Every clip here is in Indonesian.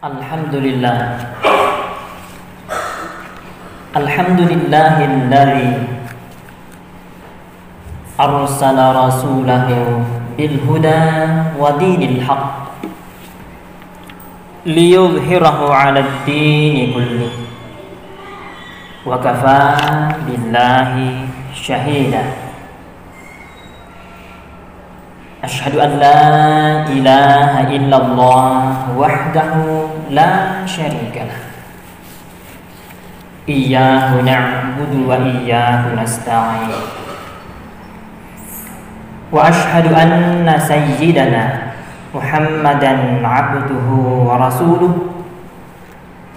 Alhamdulillah. Alhamdulillahilladzi arsala rasulahu bil huda wa dinil haqq liyudhhirahu 'alad dini kulli wa kafaa billahi shahida. Asyhadu an la ilaha illallah wahdahu la syarika lah. Iyyahu na'budu wa iyyahu nasta'in. Wa asyhadu anna sayyidana Muhammadan 'abduhu wa rasuluhu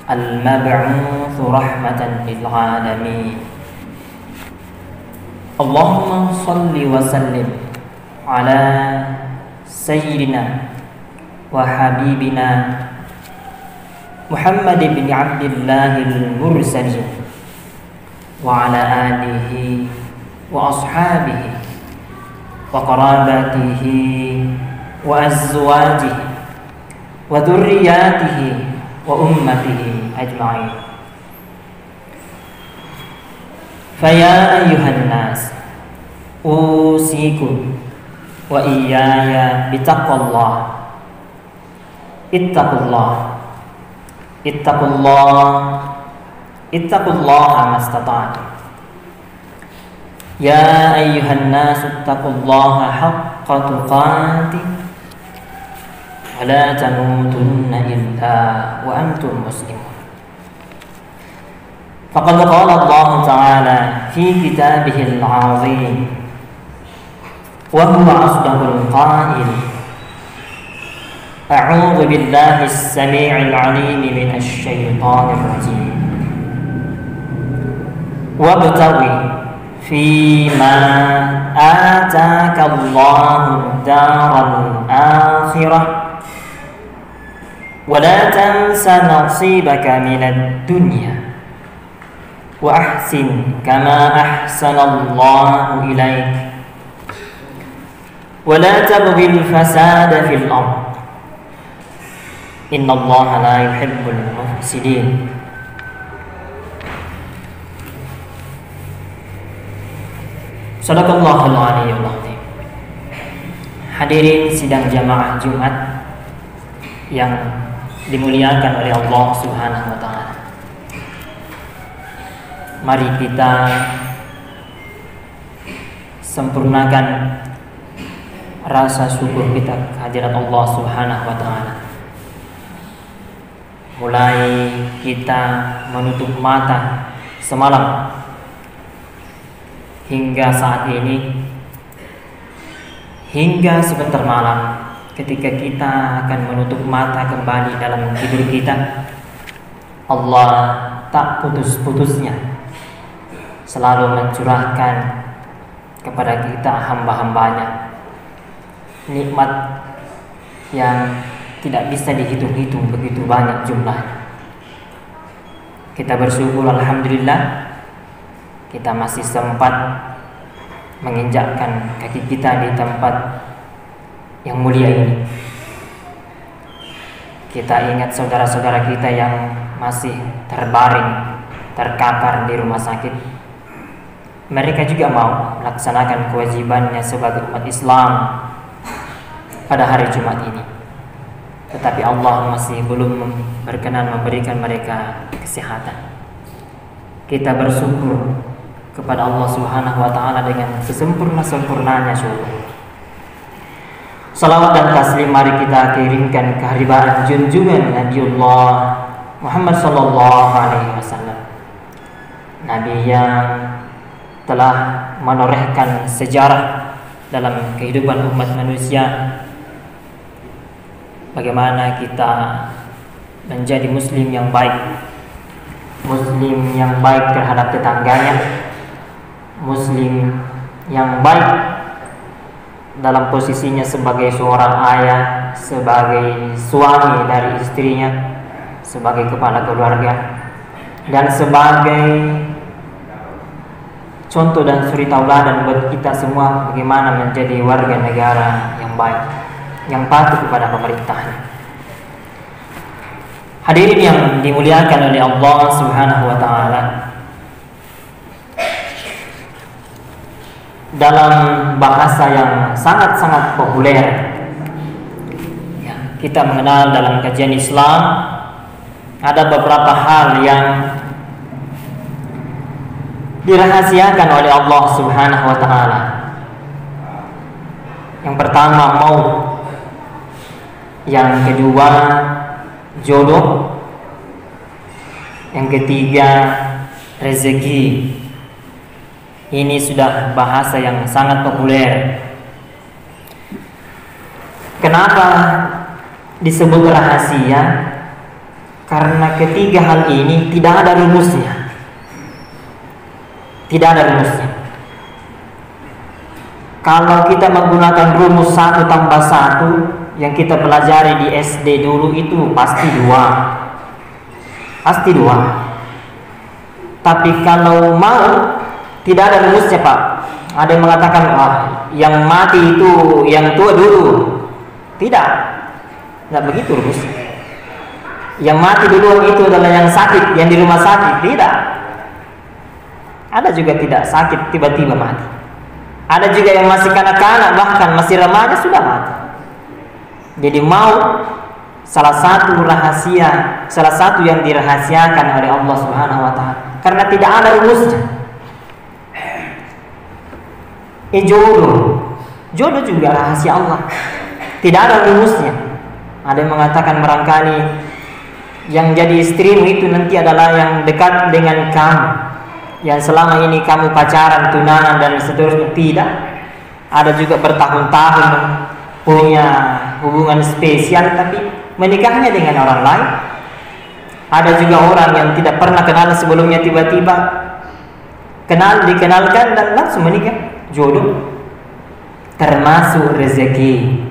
al-mab'utsu rahmatan lil 'alamin. Allahumma shalli wa sallim ala sayyidina wa habibina Muhammad bin Abdillahil mursalin wa ala alihi wa ashabihi wa qarabatihi wa azwajihi wa dhurriyyatihi wa ummatihi ajma'in. Faya ayyuhan nas, usikum wa iyaya bitaqwallah. Ittaqullaha mastata'tum. Ya ayyuhan nasu ittaqullaha haqqa tuqatih wa la tamutunna illa wa antum muslimun. Faqad qala Allah ta'ala fi kitabihil 'azim wa huwa asdaqul qa'il. A'udzu billahi as-sami'il 'alim minasy syaithanir rajim. Wabtaghi fima ataka Allahu daral akhirah wa la tansa nasibaka minad dunya wa ahsin kama ahsana Allahu ilaik wa la tabghil fasada fil ardh innallaha la yuhibbul mufsidin. Shadaqallahul aliyyul azim. Hadirin sidang jamaah Jumat yang dimuliakan oleh Allah Subhanahu wa taala. Mari kita sempurnakan rasa syukur kita kehadirat Allah Subhanahu wa taala. Mulai kita menutup mata semalam hingga saat ini, hingga sebentar malam, ketika kita akan menutup mata kembali dalam tidur kita, Allah tak putus-putusnya selalu mencurahkan kepada kita hamba-hambanya nikmat yang tidak bisa dihitung-hitung, begitu banyak jumlahnya. Kita bersyukur, alhamdulillah, kita masih sempat menginjakkan kaki kita di tempat yang mulia ini. Kita ingat saudara-saudara kita yang masih terbaring, terkapar di rumah sakit. Mereka juga mau melaksanakan kewajibannya sebagai umat Islam pada hari Jumat ini. Tetapi Allah masih belum berkenan memberikan mereka kesehatan. Kita bersyukur kepada Allah Subhanahu wa taala dengan sesempurna-sempurnanya syukur. Salawat dan taslim mari kita kirimkan kehadiran junjungan Nabiullah Muhammad sallallahu alaihi wasallam. Nabi yang telah menorehkan sejarah dalam kehidupan umat manusia. Bagaimana kita menjadi muslim yang baik, muslim yang baik terhadap tetangganya, muslim yang baik dalam posisinya sebagai seorang ayah, sebagai suami dari istrinya, sebagai kepala keluarga, dan sebagai contoh dan suri tauladan buat kita semua bagaimana menjadi warga negara yang baik, yang patuh kepada pemerintahnya. Hadirin yang dimuliakan oleh Allah Subhanahu wa taala. Dalam bahasa yang sangat-sangat populer, ya, kita mengenal dalam kajian Islam ada beberapa hal yang dirahasiakan oleh Allah Subhanahu wa taala. Yang pertama maut, yang kedua jodoh, yang ketiga rezeki. Ini sudah bahasa yang sangat populer. Kenapa disebut rahasia? Karena ketiga hal ini tidak ada rumusnya. Tidak ada rumusnya. Kalau kita menggunakan rumus 1 tambah 1 yang kita pelajari di SD dulu, itu pasti 2. Pasti 2. Tapi kalau mau, tidak ada rumusnya, Pak. Ada yang mengatakan, yang mati itu yang tua dulu. Tidak. Tidak begitu rumusnya. Yang mati dulu itu adalah yang sakit, yang di rumah sakit. Tidak. Ada juga tidak sakit tiba-tiba mati. Ada juga yang masih kanak-kanak, bahkan masih remaja sudah mati. Jadi maut salah satu rahasia, salah satu yang dirahasiakan oleh Allah Subhanahu wa taala. Karena tidak ada rumusnya. Jodoh juga rahasia Allah. Tidak ada rumusnya. Ada yang mengatakan barangkali yang jadi istrimu itu nanti adalah yang dekat dengan kamu, yang selama ini kamu pacaran, tunangan dan seterusnya. Tidak. Ada juga bertahun-tahun punya hubungan spesial tapi menikahnya dengan orang lain. Ada juga orang yang tidak pernah kenal sebelumnya, tiba-tiba dikenalkan dan langsung menikah. Jodoh termasuk rezeki.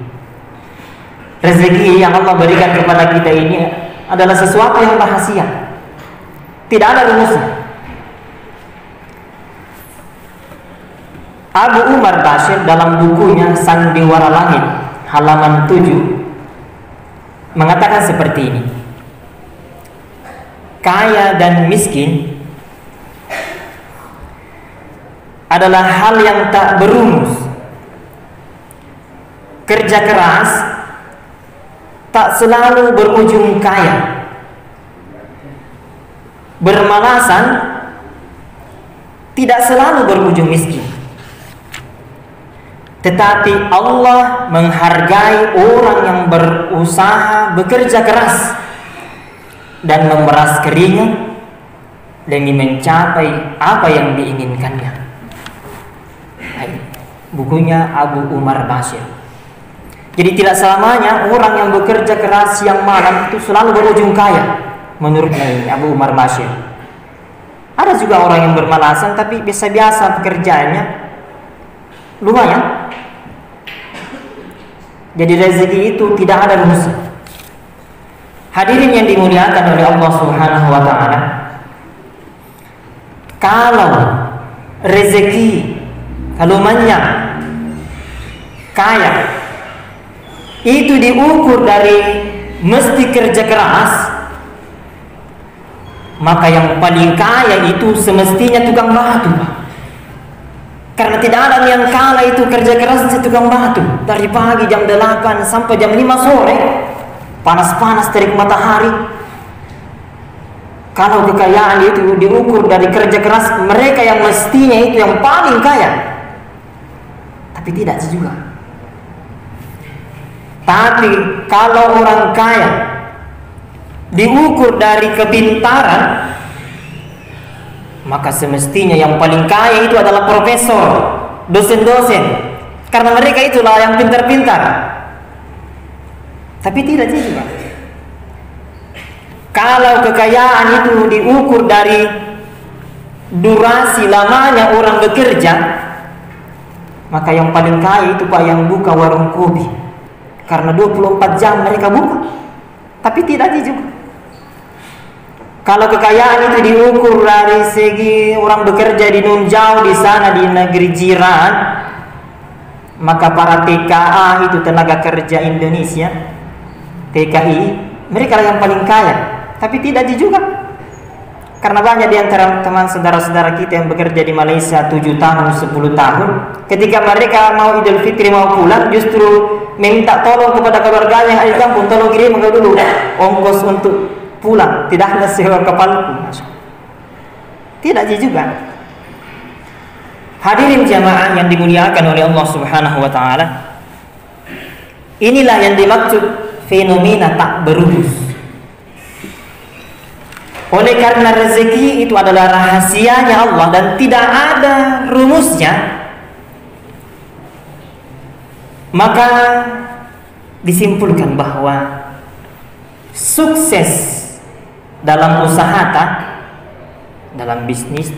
Rezeki yang Allah berikan kepada kita ini adalah sesuatu yang rahasia. Tidak ada rumusnya. Abu Umar Bashir dalam bukunya Sandiwara Langit halaman 7 mengatakan seperti ini. Kaya dan miskin adalah hal yang tak berumus. Kerja keras tak selalu berujung kaya. Bermalasan tidak selalu berujung miskin. Tetapi Allah menghargai orang yang berusaha, bekerja keras dan memeras keringat demi mencapai apa yang diinginkannya. Bukunya Abu Umar Bashir. Jadi tidak selamanya orang yang bekerja keras siang malam itu selalu berujung kaya, menurut Abu Umar Bashir. Ada juga orang yang bermalasan tapi biasa-biasa pekerjaannya, lumayan. Jadi rezeki itu tidak ada rumus. Hadirin yang dimuliakan oleh Allah Subhanahu wa taala, kalau rezeki, kalau banyak, kaya, itu diukur dari mesti kerja keras, maka yang paling kaya itu semestinya tukang batu. Karena tidak ada yang kala itu kerja keras si tukang batu. Dari pagi jam 8 sampai jam 5 sore, panas-panas terik matahari. Kalau kekayaan itu diukur dari kerja keras, mereka yang mestinya itu yang paling kaya. Tapi tidak juga. Tapi kalau orang kaya diukur dari kepintaran, maka semestinya yang paling kaya itu adalah profesor, dosen-dosen. Karena mereka itulah yang pintar-pintar. Tapi tidak juga. Kalau kekayaan itu diukur dari durasi lamanya orang bekerja, maka yang paling kaya itu Pak yang buka warung kopi. Karena 24 jam mereka buka. Tapi tidak juga. Kalau kekayaan itu diukur dari segi orang bekerja di nun jauh di sana di negeri jiran, maka para TKA itu tenaga kerja Indonesia, TKI, mereka yang paling kaya. Tapi tidak juga. Karena banyak di antara teman saudara-saudara kita yang bekerja di Malaysia 7 tahun, 10 tahun, ketika mereka mau Idul Fitri mau pulang, justru minta tolong kepada keluarganya yang di kampung, tolong kirim dulu ongkos untuk pulang, tidak ada sewa kapalku. Tidak juga. Hadirin jamaah yang dimuliakan oleh Allah Subhanahu wa taala. Inilah yang dimaksud fenomena tak berurus. Oleh karena rezeki itu adalah rahasianya Allah dan tidak ada rumusnya, maka disimpulkan bahwa sukses dalam usaha dalam bisnis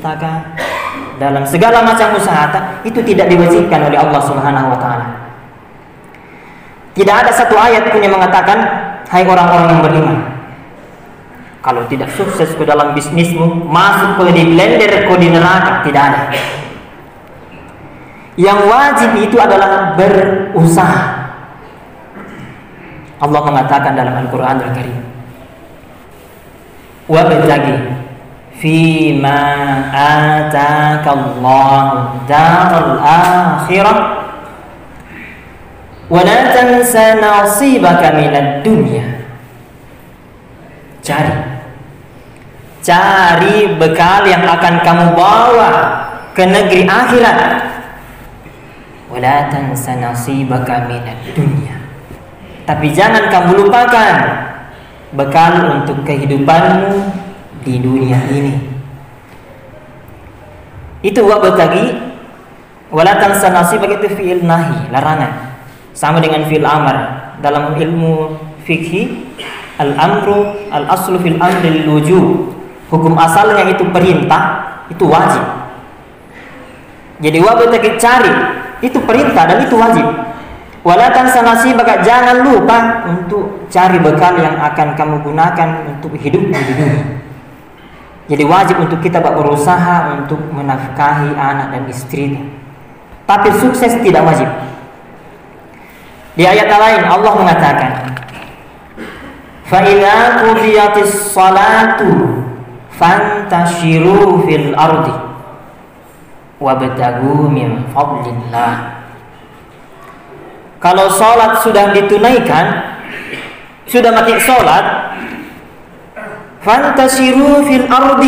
dalam segala macam usaha itu tidak diwajibkan oleh Allah Subhanahu wa taala. Tidak ada satu ayat pun yang mengatakan, hai orang-orang yang beriman, kalau tidak sukses ke dalam bisnismu, masuk ke di blender, ke di neraka. Tidak ada. Yang wajib itu adalah berusaha. Allah mengatakan dalam Al-Quran Al-Karim, wabtaghi fima atakallahu daral akhirah wa la tansa nasibaka minad dunya. Cari bekal yang akan kamu bawa ke negeri akhirat. Wala tansa nasibaka minad dunya. Tapi jangan kamu lupakan bekal untuk kehidupanmu di dunia ini. Itu wabtaghi, wala tansa nasibaka itu fi'il nahi, larangan. Sama dengan fi'il amr dalam ilmu fikih. Al-amru al-aslu fil amri al-wujub. Hukum asalnya itu perintah, itu wajib. Jadi wabtaghi, cari, itu perintah dan itu wajib. Wala tansa nasibaka, jangan lupa untuk cari bekal yang akan kamu gunakan untuk hidup di dunia. Jadi wajib untuk kita berusaha untuk menafkahi anak dan istri. Tapi sukses tidak wajib. Di ayat lain Allah mengatakan, فَإِذَا قُضِيَتِ الصَّلَاةُ فَانْتَشِرُوا فِي الْأَرْضِ وَابْتَغُوا مِنْ فَضْلِ اللَّهِ. Kalau sholat sudah ditunaikan, sudah mati sholat, فَانْتَشِرُوا فِي الْأَرْضِ,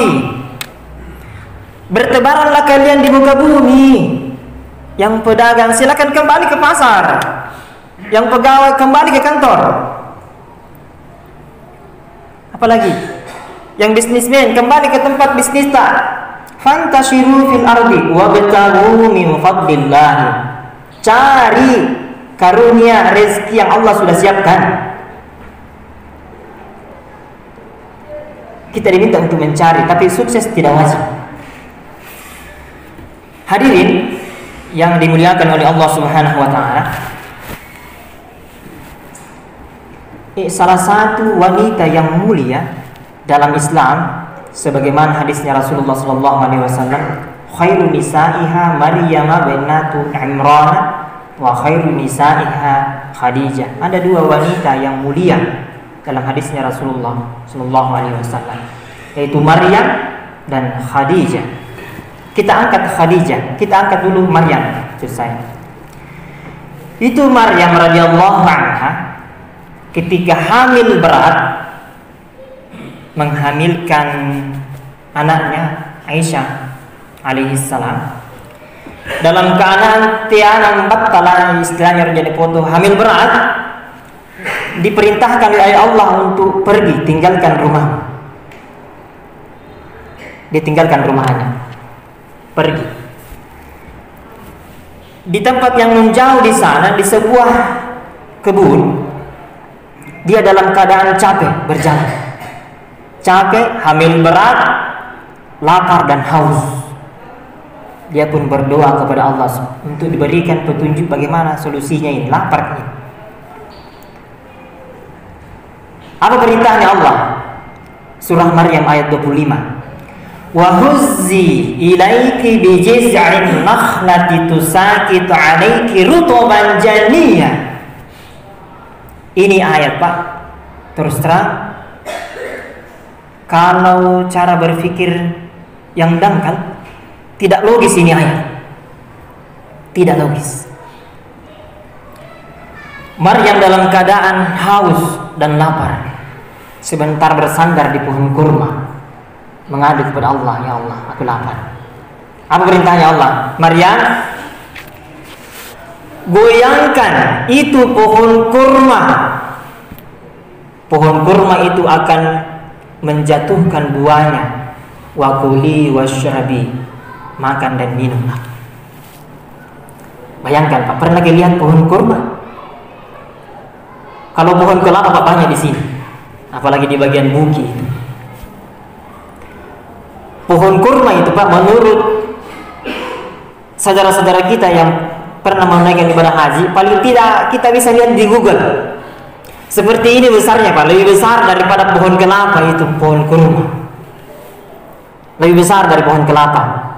bertebaranlah kalian di muka bumi. Yang pedagang silakan kembali ke pasar, yang pegawai kembali ke kantor. Apalagi yang bisnismen kembali ke tempat bisnis tak. Fantashiru fil ardi wabtaghu min fadlillah. Cari karunia rezeki yang Allah sudah siapkan. Kita diminta untuk mencari, tapi sukses tidak wajib. Hadirin yang dimuliakan oleh Allah Subhanahu wa taala, salah satu wanita yang mulia dalam Islam, sebagaimana hadisnya Rasulullah SAW, khairu nisaiha Maryam binatu Imran wa khairu nisaiha Khadijah. Ada dua wanita yang mulia dalam hadisnya Rasulullah SAW, yaitu Maryam dan Khadijah. Kita angkat Khadijah, kita angkat dulu Maryam. Itu Maryam radhiyallahu anha ketika hamil berat, menghamilkan anaknya Aisyah alaihissalam, dalam keadaan tiada battala, istilahnya jadi foto hamil berat, diperintahkan oleh Allah untuk pergi, tinggalkan rumah. Ditinggalkan rumahnya, pergi di tempat yang menjauh di sana, di sebuah kebun. Dia dalam keadaan capek berjalan, capek, hamil berat, lapar dan haus. Dia pun berdoa kepada Allah untuk diberikan petunjuk bagaimana solusinya ini, lapar ini. Apa perintahnya Allah? Surah Maryam ayat 25. Wa huzzi ilaiki bi jiz'in nakhlati tusaqitu 'alaiki rutuban janiyya. Ini ayat, Pak, terus terang kalau cara berpikir yang dangkal, tidak logis ini ayat. Tidak logis. Maryam dalam keadaan haus dan lapar, sebentar bersandar di pohon kurma, mengadu kepada Allah, ya Allah, aku lapar. Apa perintahnya Allah? Maryam, goyangkan itu pohon kurma. Pohon kurma itu akan menjatuhkan buahnya. Wa kuli washrabi, makan dan minumlah. Bayangkan Pak, pernah lagi lihat pohon kurma? Kalau pohon kelapa Pak banyak di sini, apalagi di bagian bukit. Pohon kurma itu Pak, menurut saudara-saudara kita yang pernah menunaikan ibadah haji, paling tidak kita bisa lihat di Google. Seperti ini besarnya Pak, lebih besar daripada pohon kelapa itu pohon kurma. Lebih besar dari pohon kelapa.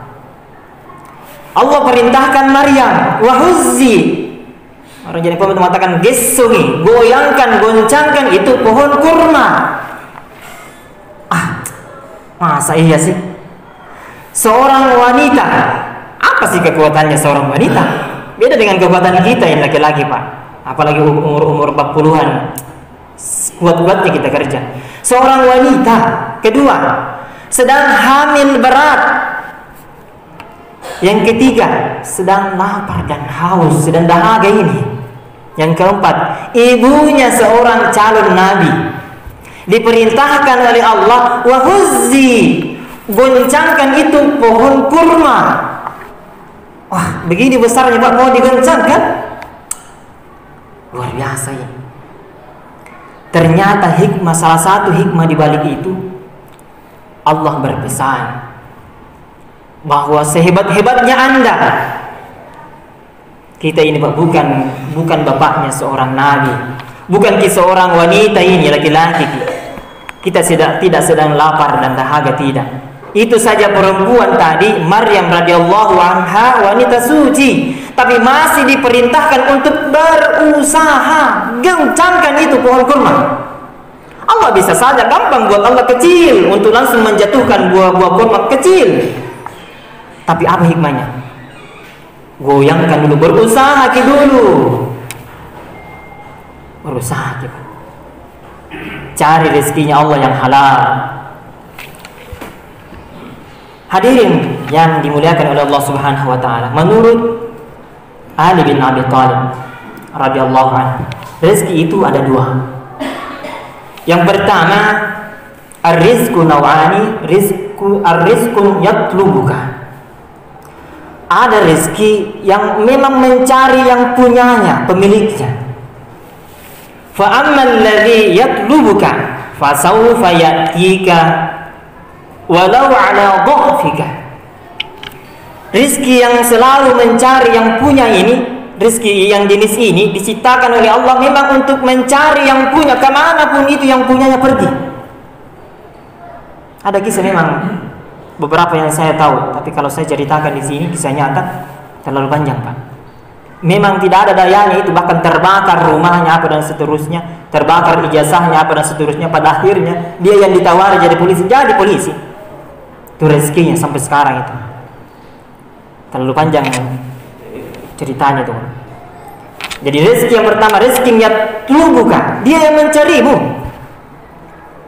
Allah perintahkan Maryam, wahuzzi. Orang jadi pemimpin mengatakan gesungi, goyangkan, goncangkan itu pohon kurma. Masa iya sih? Seorang wanita, apa sih kekuatannya seorang wanita? Beda dengan kekuatan kita yang laki-laki Pak. Apalagi umur 40-an, kuat-kuatnya kita kerja. Seorang wanita, kedua, sedang hamil berat. Yang ketiga, sedang lapar dan haus, sedang dahaga ini. Yang keempat, ibunya seorang calon nabi. Diperintahkan oleh Allah, wahuzzi, goncangkan itu pohon kurma. Wah, begini besarnya Pak, mau digoncangkan? Luar biasa ya. Ternyata hikmah, salah satu hikmah di balik itu, Allah berpesan bahwa sehebat-hebatnya Anda, kita ini Pak, bukan bapaknya seorang nabi, bukan seorang wanita ini laki-laki. Kita tidak sedang lapar dan dahaga, tidak. Itu saja perempuan tadi, Maryam radhiyallahu anha, wanita suci, tapi masih diperintahkan untuk berusaha goncangkan itu pohon kurma. Allah bisa saja gampang buat Allah kecil untuk langsung menjatuhkan buah-buah kurma kecil. Tapi apa hikmahnya? Goyangkan dulu, berusaha dulu. Berusaha kita. Cari rezekinya Allah yang halal. Hadirin yang dimuliakan oleh Allah Subhanahu wa taala, menurut Ali bin Abi Thalib radhiyallahu anhu, rezeki itu ada dua. Yang pertama, ar-rizqu naw'ani, ar-rizqu yatlubuka. Ada rezeki yang memang mencari yang punyanya, pemiliknya. Fa ammal ladzi yatlubuka fa sawfa yatika walau ala dhafika. Rizki yang selalu mencari yang punya ini, rizki yang jenis ini diciptakan oleh Allah memang untuk mencari yang punya, kemanapun itu yang punyanya pergi. Ada kisah memang beberapa yang saya tahu, tapi kalau saya ceritakan di sini kisah nyata terlalu panjang Pak. Memang tidak ada dayanya itu, bahkan terbakar rumahnya apa dan seterusnya, terbakar ijazahnya apa dan seterusnya. Pada akhirnya dia yang ditawari jadi polisi. Itu rezekinya sampai sekarang itu. Terlalu panjang ceritanya tuh. Jadi rezeki yang pertama, rezeki yang tunggukan, dia yang mencarimu.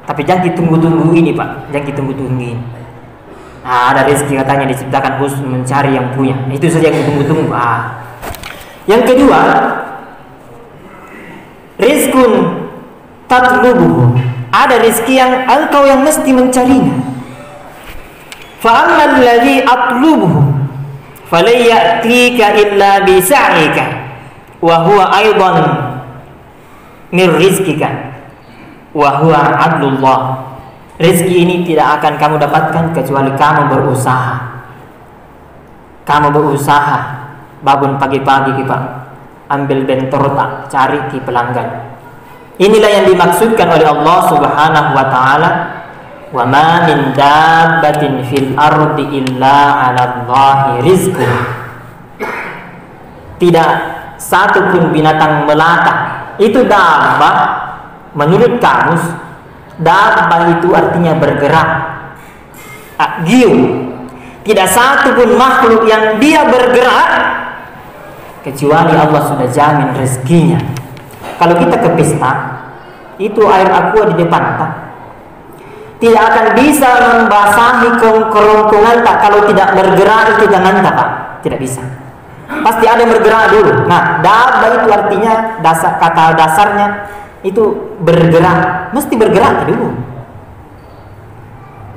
Tapi jangan ditunggu-tunggu ini Pak, jangan ditunggu-tunggu ini. Ada rezeki katanya diciptakan khusus mencari yang punya. Itu saja yang ditunggu-tunggu. Yang kedua, rizkun tatlubuhu. Ada rezeki yang engkau yang mesti mencarinya. Fa ammal ladzi atlubuhu falayyatika illa bi sa'ika wa huwa aidan min rizqika wa huwa adlullah. Rezeki ini tidak akan kamu dapatkan kecuali kamu berusaha. Kamu berusaha, bangun pagi-pagi Pak, ambil bentor tak, cari di pelanggan. Inilah yang dimaksudkan oleh Allah Subhanahu wa taala, wa ma min dabbatin fil ardi illa 'ala Allahi rizquha. Tidak satu pun binatang melata, itu dabbah menurut kamus, Dabbah itu artinya bergerak. Gium. Tidak satu pun makhluk yang dia bergerak kecuali Allah sudah jamin rezekinya. Kalau kita ke pesta, itu air aqua di depan tak? Tidak akan bisa membasahi kerongkongan tak kalau tidak bergerak itu tangan tak, Pak? Tidak bisa. Pasti ada yang bergerak dulu. Nah, dabbah itu artinya kata dasarnya itu bergerak, mesti bergerak dulu.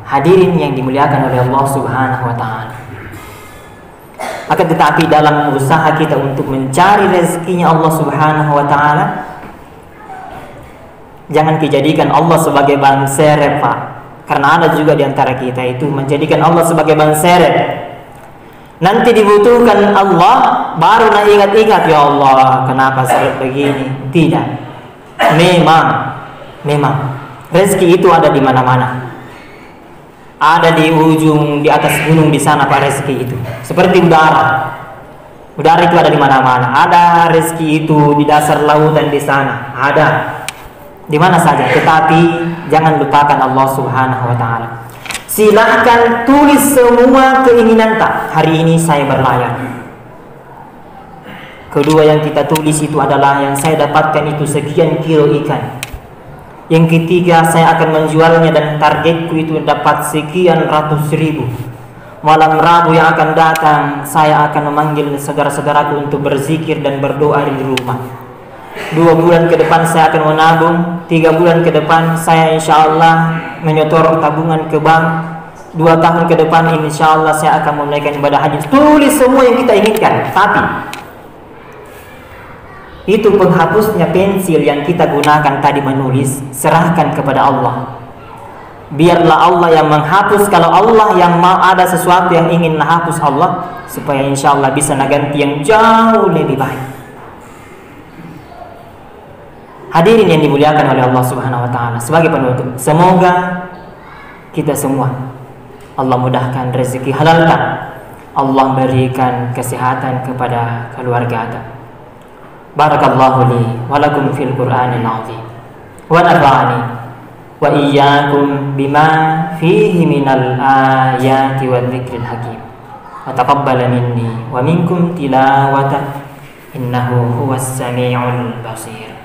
Hadirin yang dimuliakan oleh Allah Subhanahu wa taala. Akan tetapi dalam usaha kita untuk mencari rezekinya Allah Subhanahu wa taala, jangan dijadikan Allah sebagai ban serep, Pak. Karena ada juga di antara kita itu menjadikan Allah sebagai ban serep. Nanti dibutuhkan Allah baru nak ingat-ingat, ya Allah, kenapa seret begini? Tidak. Memang rezeki itu ada di mana-mana. Ada di ujung, di atas gunung di sana, Pak, rezeki itu. Seperti udara. Udara itu ada di mana-mana. Ada rezeki itu di dasar lautan di sana. Ada. Di mana saja. Tetapi jangan lupakan Allah Subhanahu wa taala. Silahkan tulis semua keinginan tak. Hari ini saya berlayar. Kedua yang kita tulis itu adalah yang saya dapatkan itu sekian kilo ikan. Yang ketiga, saya akan menjualnya dan targetku itu dapat sekian ratus ribu. Malam Rabu yang akan datang, saya akan memanggil saudara-saudaraku untuk berzikir dan berdoa di rumah. 2 bulan ke depan saya akan menabung. 3 bulan ke depan saya insya Allah menyetor tabungan ke bank. 2 tahun ke depan insya Allah saya akan menunaikan ibadah haji. Tulis semua yang kita inginkan. Tapi itu penghapusnya pensil yang kita gunakan tadi menulis, serahkan kepada Allah. Biarlah Allah yang menghapus. Kalau Allah yang mau ada sesuatu yang ingin menghapus Allah, supaya insya Allah bisa naganti yang jauh lebih baik. Hadirin yang dimuliakan oleh Allah Subhanahu wa taala, sebagai penutup, semoga kita semua Allah mudahkan rezeki halalkan, Allah berikan kesehatan kepada keluarga kita. Barakallahu li wa lakum fil Qur'anil azim wa nafa'ani wa iyyakum bima fihi minal ayati wadh dzikril hakim wa taqabbala minni wa minkum tilawatan innahu huwas samiul basir.